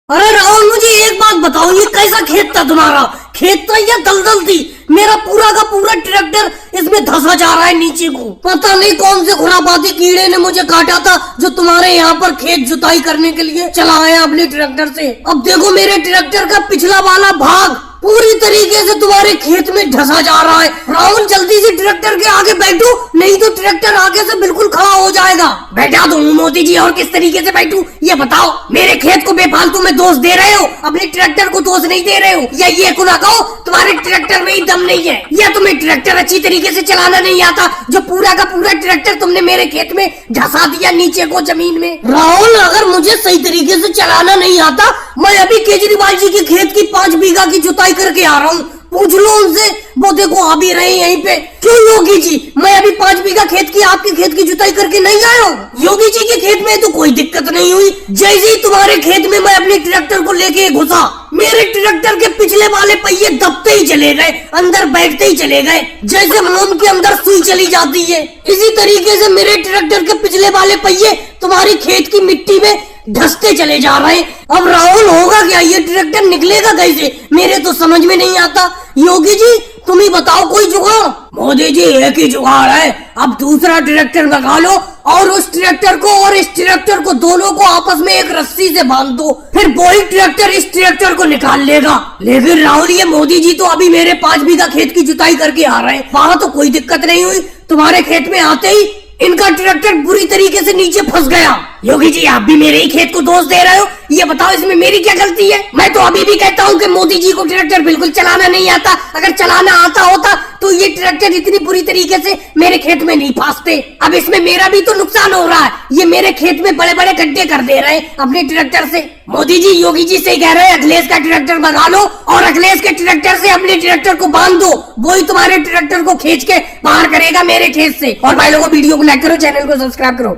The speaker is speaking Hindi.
अरे राहुल, मुझे एक बात बताओ, ये कैसा खेत था तुम्हारा? खेत था या दलदल थी? मेरा पूरा का पूरा ट्रैक्टर इसमें धंसा जा रहा है नीचे को। पता नहीं कौन से खुरापाती कीड़े ने मुझे काटा था जो तुम्हारे यहाँ पर खेत जुताई करने के लिए चला आया अपने ट्रैक्टर से। अब देखो मेरे ट्रैक्टर का पिछला वाला भाग पूरी तरीके से तुम्हारे खेत में धंसा जा रहा है। राहुल, जल्दी से ट्रैक्टर के आगे बैठो, नहीं तो ट्रैक्टर आगे से बिल्कुल खड़ा हो जाएगा। बैठा दूं मोदी जी, और किस तरीके से बैठूं ये बताओ। मेरे खेत को बेफालतू में दोष दे रहे हो, अपने ट्रैक्टर को दोष नहीं दे रहे हो। या ये को ना कहो तुम्हारे ट्रैक्टर में ही दम नहीं है, या तुम्हें ट्रैक्टर अच्छी तरीके से चलाना नहीं आता जो पूरा का पूरा ट्रैक्टर तुमने मेरे खेत में धंसा दिया नीचे को जमीन में। राहुल, अगर मुझे सही तरीके से चलाना नहीं आता, मैं अभी केजरीवाल जी के खेत की 5 बीघा की जुताई करके आ रहा हूँ। पूछ लो उनसे, वो देखो आ भी रहे यहीं पे। क्यों योगी जी, मैं अभी 5 बीघा खेत की आपके खेत की जुताई करके नहीं आया हूँ? योगी जी के खेत में तो कोई दिक्कत नहीं हुई। जैसे ही तुम्हारे खेत में मैं अपने ट्रैक्टर को लेके घुसा, मेरे ट्रैक्टर के पिछले वाले पहिए दबते ही चले गए, अंदर बैठते ही चले गए, जैसे मोम के अंदर सुई चली जाती है। इसी तरीके से मेरे ट्रैक्टर के पिछले वाले पहिए तुम्हारी खेत की मिट्टी में धंसते चले जा रहे हैं। अब राहुल, होगा क्या? ये ट्रैक्टर निकलेगा कैसे? मेरे तो समझ में नहीं आता। योगी जी, तुम ही बताओ कोई जुगाड़। मोदी जी, एक ही जुगाड़ है, अब दूसरा ट्रैक्टर लगा लो और उस ट्रैक्टर को और इस ट्रैक्टर को दोनों को आपस में एक रस्सी से बांध दो, फिर वही ट्रैक्टर इस ट्रैक्टर को निकाल लेगा। लेकिन राहुल, ये मोदी जी तो अभी मेरे 5 बीघा खेत की जुताई करके आ रहे हैं, वहाँ तो कोई दिक्कत नहीं हुई। तुम्हारे खेत में आते ही इनका ट्रैक्टर बुरी तरीके से नीचे फंस गया। योगी जी, आप भी मेरे ही खेत को दोष दे रहे हो, ये बताओ इसमें मेरी क्या गलती है? मैं तो अभी भी कहता हूँ कि मोदी जी को ट्रैक्टर बिल्कुल चलाना नहीं आता। अगर चलाना आता होता तो ये ट्रैक्टर इतनी बुरी तरीके से मेरे खेत में नहीं फंसते। अब इसमें मेरा भी तो नुकसान हो रहा है, ये मेरे खेत में बड़े बड़े गड्ढे कर दे रहे हैं अपने ट्रैक्टर से। मोदी जी, योगी जी से कह रहे हैं अखिलेश का ट्रैक्टर मंगा लो और अखिलेश के ट्रैक्टर से अपने ट्रैक्टर को बांध दो, वही तुम्हारे ट्रैक्टर को खींच के बाहर करेगा मेरे खेत से। और भाई लोगों, वीडियो को लाइक करो, चैनल को सब्सक्राइब करो।